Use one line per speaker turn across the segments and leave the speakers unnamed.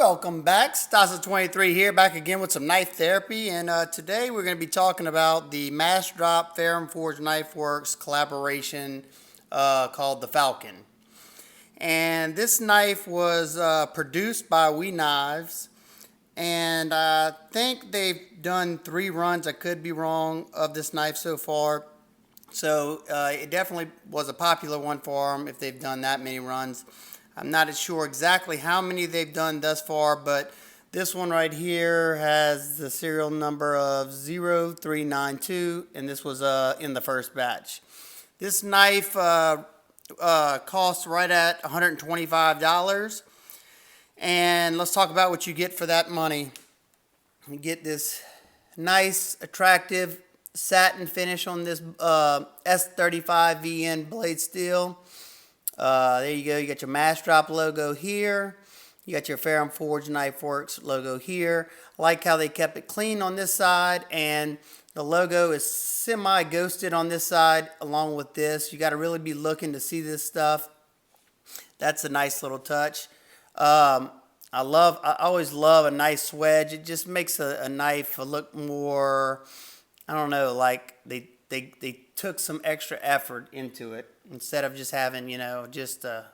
Welcome back. Stasa23 here, back again with some knife therapy, and today we're going to be talking about the MassDrop Ferrum Forge Knife Works collaboration called the Falcon. And this knife was produced by We Knives, and I think they've done 3 runs, I could be wrong, of this knife so far. So it definitely was a popular one for them if they've done that many runs. I'm not sure exactly how many they've done thus far, but this one right here has the serial number of 0392, and this was in the first batch. This knife costs right at $125, and let's talk about what you get for that money. You get this nice, attractive satin finish on this S35 VN blade steel. There you go. You got your MassDrop logo here. You got your Ferrum Forge Knife Works logo here. I like how they kept it clean on this side, and the logo is semi-ghosted on this side along with this. You got to really be looking to see this stuff. That's a nice little touch. I always love a nice wedge. It just makes a knife look more, I don't know, like they took some extra effort into it instead of just having, just a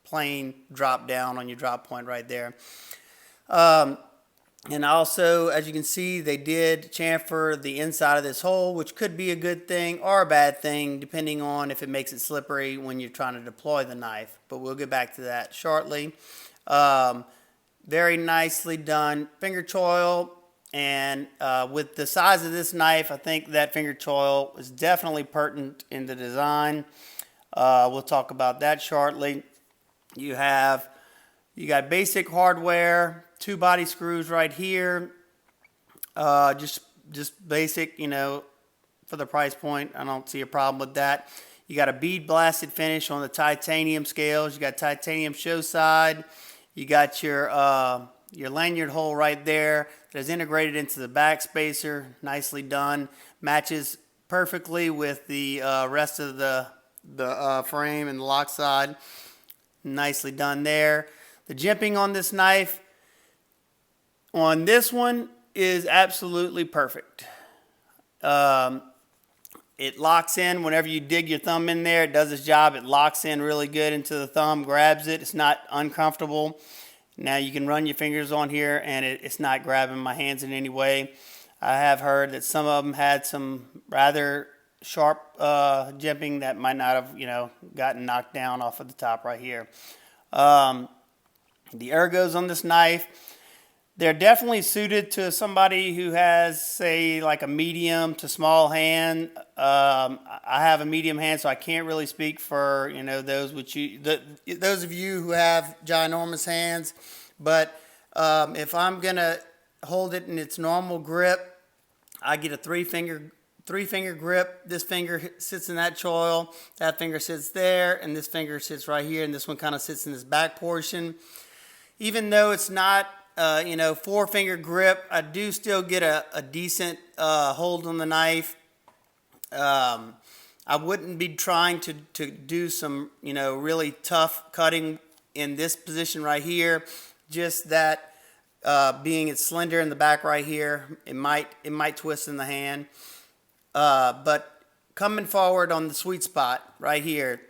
plain drop down on your drop point right there. And also, as you can see, they did chamfer the inside of this hole, which could be a good thing or a bad thing, depending on if it makes it slippery when you're trying to deploy the knife. But we'll get back to that shortly. Very nicely done finger choil. And with the size of this knife, I think that finger choil is definitely pertinent in the design. We'll talk about that shortly. You got basic hardware, 2 body screws right here. Just basic, for the price point. I don't see a problem with that. You got a bead blasted finish on the titanium scales. You got titanium show side. You got your lanyard hole right there that is integrated into the back spacer. Nicely done. Matches perfectly with the rest of the frame and the lock side. Nicely done there. The jimping on this knife, on this one, is absolutely perfect. It locks in whenever you dig your thumb in there. It does its job. It locks in really good into the thumb, grabs it. It's not uncomfortable. Now you can run your fingers on here and it's not grabbing my hands in any way. I have heard that some of them had some rather sharp jimping that might not have, gotten knocked down off of the top right here. The ergos on this knife, they're definitely suited to somebody who has, say, like a medium to small hand. I have a medium hand, so I can't really speak for, those of you who have ginormous hands. But if I'm gonna hold it in its normal grip, I get a three finger grip. This finger sits in that choil, that finger sits there, and this finger sits right here, and this one kind of sits in this back portion. Even though it's not 4-finger grip, I do still get a decent hold on the knife. I wouldn't be trying to do some really tough cutting in this position right here. Just that being it's slender in the back right here, it might twist in the hand. But coming forward on the sweet spot right here,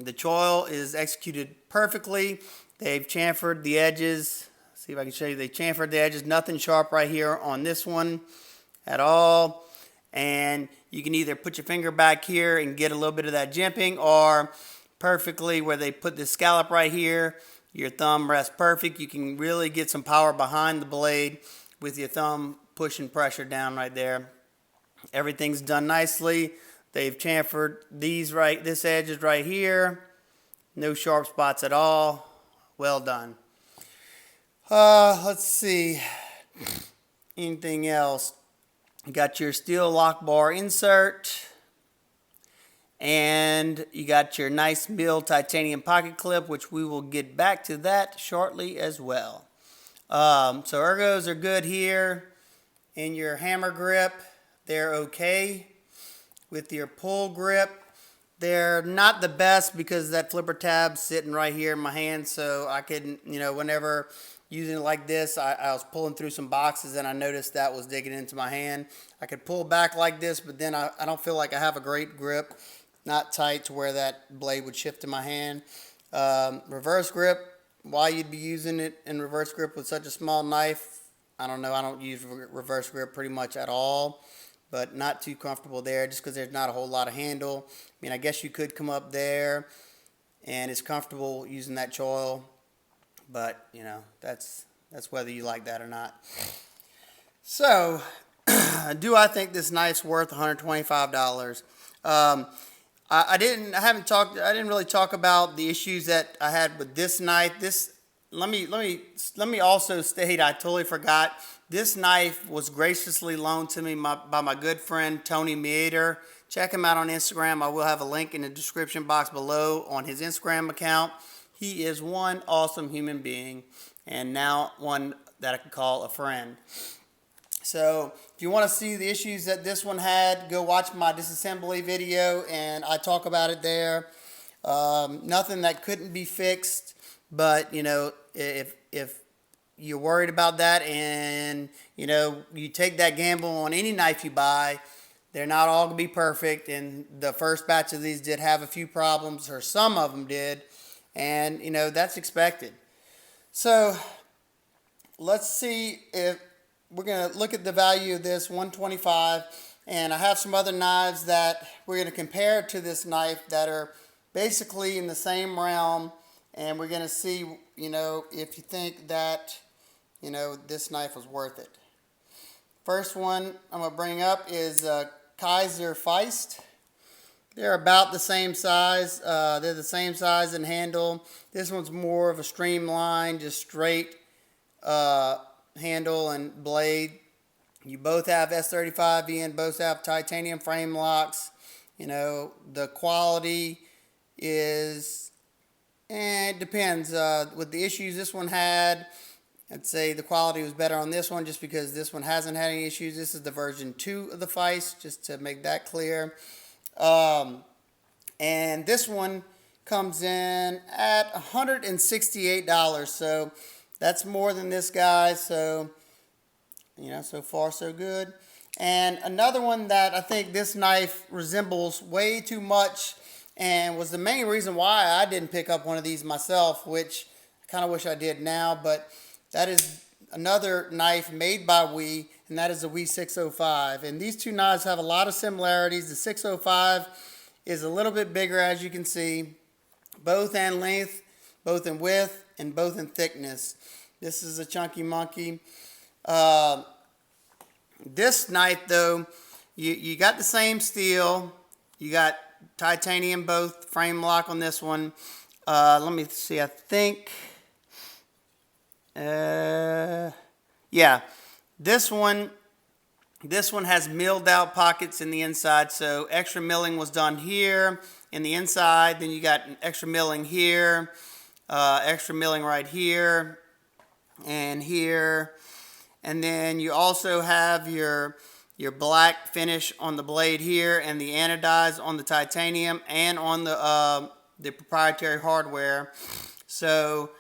the choil is executed perfectly. They've chamfered the edges. See if I can show you. They chamfered the edges. Nothing sharp right here on this one at all. And you can either put your finger back here and get a little bit of that jimping, or perfectly where they put this scallop right here, your thumb rests perfect. You can really get some power behind the blade with your thumb pushing pressure down right there. Everything's done nicely. They've chamfered this edge is right here. No sharp spots at all. Well done. Let's see. Anything else? You got your steel lock bar insert. And you got your nice milled titanium pocket clip, which we will get back to that shortly as well. So ergos are good here. In your hammer grip, they're okay. With your pull grip, they're not the best because that flipper tab's sitting right here in my hand, so I can, whenever using it like this, I was pulling through some boxes and I noticed that was digging into my hand. I could pull back like this, but then I don't feel like I have a great grip, not tight to where that blade would shift in my hand. Reverse grip, why you'd be using it in reverse grip with such a small knife, I don't know. I don't use reverse grip pretty much at all, but not too comfortable there just because there's not a whole lot of handle. I mean, I guess you could come up there and it's comfortable using that choil, but you know, that's whether you like that or not. So, do I think this knife's worth $125? I didn't really talk about the issues that I had with this knife. Let me also state, I totally forgot. This knife was graciously loaned to me by my good friend Tony Meader. Check him out on Instagram. I will have a link in the description box below on his Instagram account. He is one awesome human being, and now one that I can call a friend. So if you want to see the issues that this one had, go watch my disassembly video, and I talk about it there. Nothing that couldn't be fixed, but you know, if you're worried about that, and you know, you take that gamble on any knife you buy, they're not all gonna be perfect, and the first batch of these did have a few problems, or some of them did, and you know, that's expected. So let's see, if we're going to look at the value of this $125, and I have some other knives that we're going to compare to this knife that are basically in the same realm, and we're going to see, you know, if you think that, you know, this knife was worth it. First one I'm going to bring up is Kaiser Feist. They're about the same size. They're the same size and handle. This one's more of a streamlined, just straight handle and blade. You both have S35 and both have titanium frame locks. You know, the quality is, it depends. With the issues this one had, I'd say the quality was better on this one just because this one hasn't had any issues. This is the version 2 of the Feist, just to make that clear. And this one comes in at $168, so that's more than this guy. So, you know, so far so good. And another one that I think this knife resembles way too much, and was the main reason why I didn't pick up one of these myself, which I kind of wish I did now, but that is another knife made by WE, and that is the WE 605. And these two knives have a lot of similarities. The 605 is a little bit bigger, as you can see, both in length, both in width, and both in thickness. This is a chunky monkey. This knife, though, you got the same steel. You got titanium both frame lock on this one. Let me see. I think, yeah, this one has milled out pockets in the inside. So extra milling was done here in the inside. Then you got an extra milling here, extra milling right here and here. And then you also have your black finish on the blade here, and the anodize on the titanium and on the proprietary hardware. So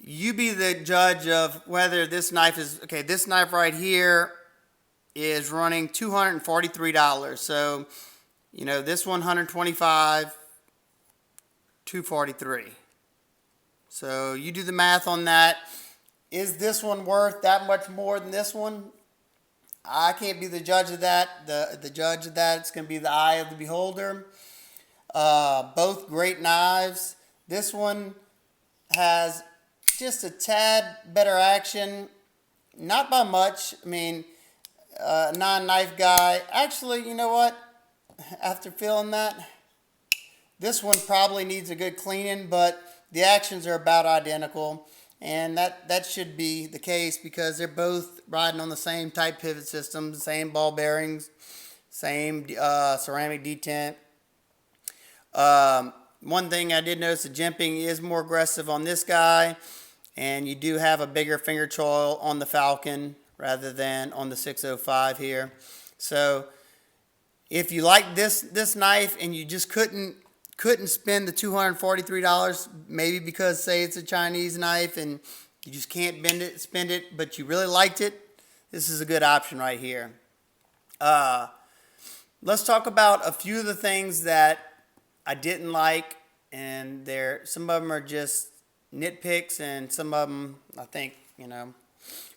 you be the judge of whether this knife is, okay, this knife right here is running $243. So, you know, this one $125, $243. So you do the math on that. Is this one worth that much more than this one? I can't be the judge of that. The judge of that, it's going to be the eye of the beholder. Both great knives. This one has just a tad better action. Not by much. I mean, non-knife guy. Actually, you know what? After feeling that, this one probably needs a good cleaning, but the actions are about identical. And that should be the case because they're both riding on the same type pivot system, same ball bearings, same ceramic detent. One thing I did notice, the jimping is more aggressive on this guy, and you do have a bigger finger choil on the Falcon rather than on the 605 here. So if you like this knife and you just couldn't spend the $243, maybe because, say, it's a Chinese knife and you just can't bend it, spin it, but you really liked it, this is a good option right here. Let's talk about a few of the things that I didn't like, and some of them are just nitpicks, and some of them I think,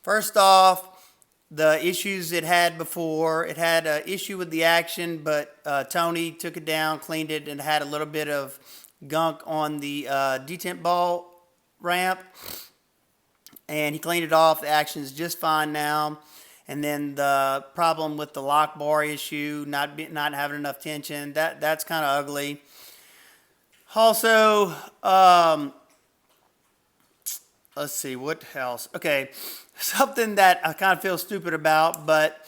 First off, the issues it had before. It had an issue with the action, but Tony took it down, cleaned it, and had a little bit of gunk on the detent ball ramp. And he cleaned it off. The action is just fine now. And then the problem with the lock bar issue, not having enough tension, that's kind of ugly. Also, let's see, what else? Okay, something that I kind of feel stupid about, but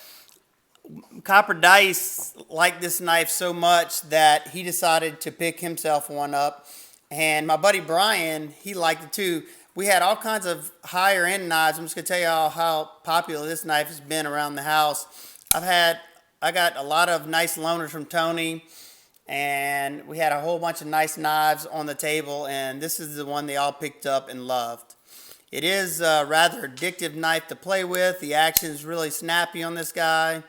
Copper Dice liked this knife so much that he decided to pick himself one up. And my buddy Brian, he liked it too. We had all kinds of higher end knives. I'm just gonna tell you how popular this knife has been around the house. I got a lot of nice loaners from Tony, and we had a whole bunch of nice knives on the table, and this is the one they all picked up and loved. It is a rather addictive knife to play with. The action is really snappy on this guy.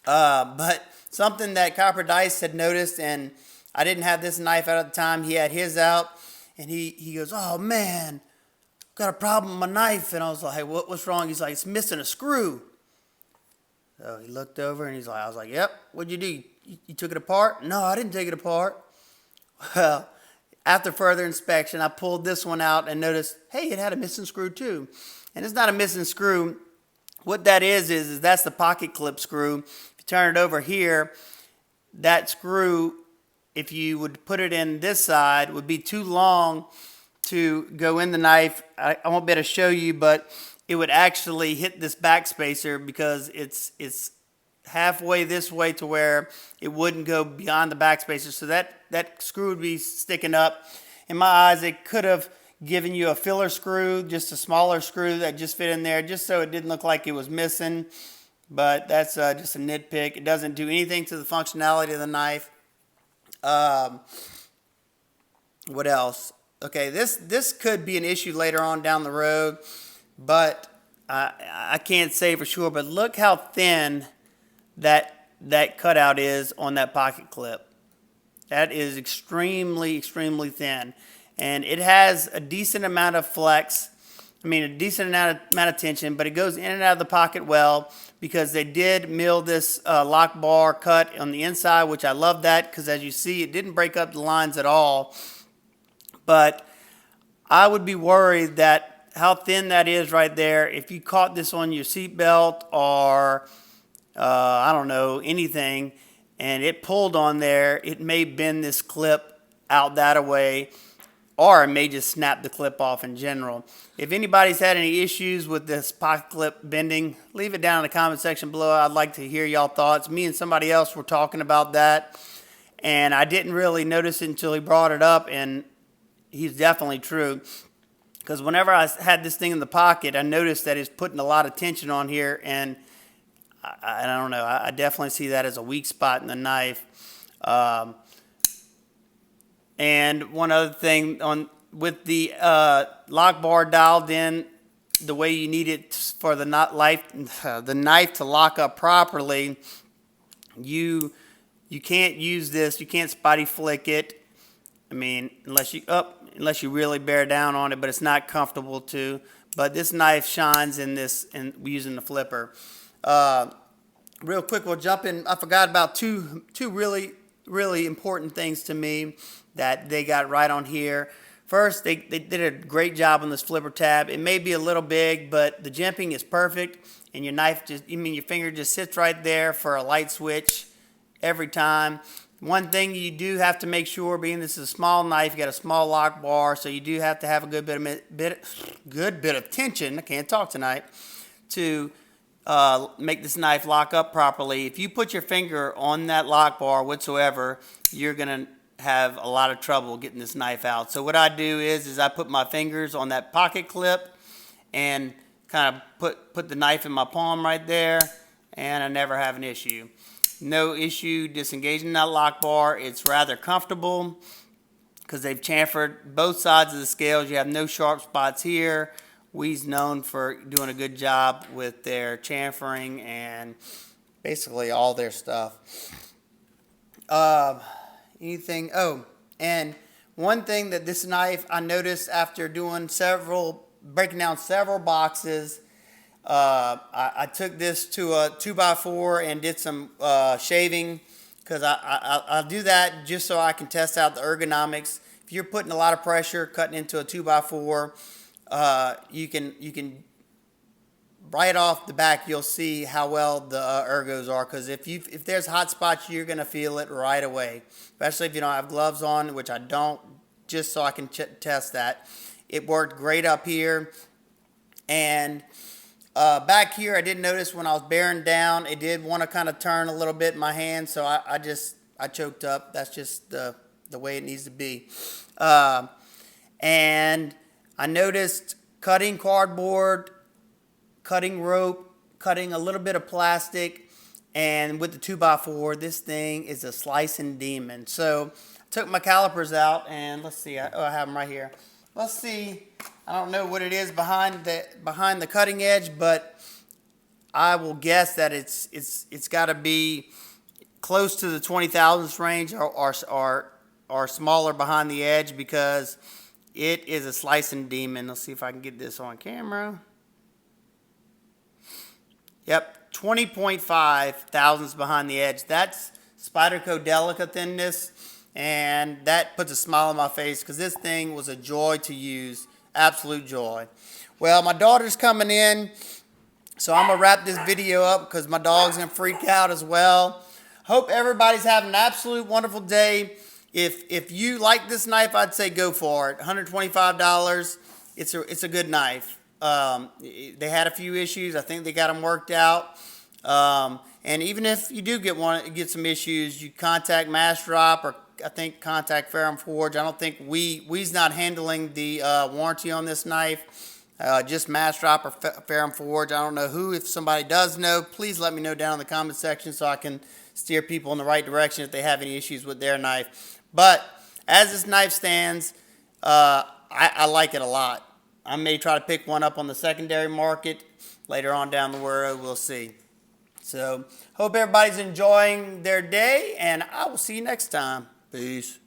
But something that Copper Dice had noticed, and I didn't have this knife out at the time, he had his out, and he goes, "Oh man, got a problem with my knife." And I was like, "Hey, what's wrong?" He's like, "It's missing a screw." So he looked over, and I was like, "Yep, what'd you do? You took it apart?" "No, I didn't take it apart." Well, after further inspection, I pulled this one out and noticed, hey, it had a missing screw too. And it's not a missing screw. What that is that's the pocket clip screw. If you turn it over here, that screw, if you would put it in this side, would be too long to go in the knife. I won't be able to show you, but it would actually hit this backspacer because it's halfway this way to where it wouldn't go beyond the backspacer. So that screw would be sticking up. In my eyes, it could have given you a filler screw, just a smaller screw that just fit in there, just so it didn't look like it was missing. But that's just a nitpick. It doesn't do anything to the functionality of the knife. What else? Okay, this could be an issue later on down the road, but I can't say for sure. But look how thin that cutout is on that pocket clip. That is extremely, extremely thin. And it has a decent amount of flex. A decent amount of tension, but it goes in and out of the pocket well because they did mill this lock bar cut on the inside, which I love that because as you see, it didn't break up the lines at all. But I would be worried that how thin that is right there. If you caught this on your seatbelt or I don't know, anything, and it pulled on there, it may bend this clip out that way, or it may just snap the clip off in general. If anybody's had any issues with this pocket clip bending, leave it down in the comment section below. I'd like to hear y'all thoughts. Me and somebody else were talking about that, and I didn't really notice it until he brought it up, and he's definitely true. Because whenever I had this thing in the pocket, I noticed that it's putting a lot of tension on here, and I don't know. I definitely see that as a weak spot in the knife. And one other thing, with the lock bar dialed in the way you need it for the knife to lock up properly, you can't use this. You can't spotty flick it. Unless you really bear down on it, but it's not comfortable to. But this knife shines in this, and using the flipper. Real quick, we'll jump in. I forgot about two really, really important things to me that they got right on here. First, they did a great job on this flipper tab. It may be a little big, but the jimping is perfect, and your knife your finger just sits right there for a light switch every time. One thing you do have to make sure, being this is a small knife, you got a small lock bar, so you do have to have a good bit of tension. I can't talk tonight. To make this knife lock up properly. If you put your finger on that lock bar whatsoever, you're gonna have a lot of trouble getting this knife out. So what I do is I put my fingers on that pocket clip and kind of put the knife in my palm right there, and I never have an issue. No issue disengaging that lock bar. It's rather comfortable. because they've chamfered both sides of the scales. You have no sharp spots here. We's known for doing a good job with their chamfering and basically all their stuff. Anything? Oh, and one thing that this knife I noticed after doing breaking down several boxes, I took this to a 2x4 and did some shaving, because I'll do that just so I can test out the ergonomics. If you're putting a lot of pressure cutting into a 2x4, you can right off the back you'll see how well the ergos are, because if there's hot spots, you're going to feel it right away, especially if you don't have gloves on, which I don't, just so I can test that. It worked great up here, and back here I did notice when I was bearing down, it did want to kind of turn a little bit in my hand, so I choked up. That's just the way it needs to be. And I noticed cutting cardboard, cutting rope, cutting a little bit of plastic, and with the 2x4, this thing is a slicing demon. So I took my calipers out, and let's see, I have them right here. Let's see, I don't know what it is behind the cutting edge, but I will guess that it's got to be close to the 20 thousandths range, or smaller behind the edge, because it is a slicing demon. Let's see if I can get this on camera. Yep, 20.5 thousandths behind the edge. That's Spyderco Delica thinness, and that puts a smile on my face, because this thing was a joy to use, absolute joy. Well, my daughter's coming in, so I'm going to wrap this video up, because my dog's going to freak out as well. Hope everybody's having an absolute wonderful day. If you like this knife, I'd say go for it. $125. It's a good knife. They had a few issues. I think they got them worked out. And even if you do get some issues, you contact MassDrop, or I think contact Ferrum Forge. I don't think we's not handling the warranty on this knife. Just MassDrop or Ferrum Forge. I don't know who. If somebody does know, please let me know down in the comment section so I can steer people in the right direction if they have any issues with their knife. But as this knife stands, I like it a lot. I may try to pick one up on the secondary market later on down the road. We'll see. So, hope everybody's enjoying their day, and I will see you next time. Peace.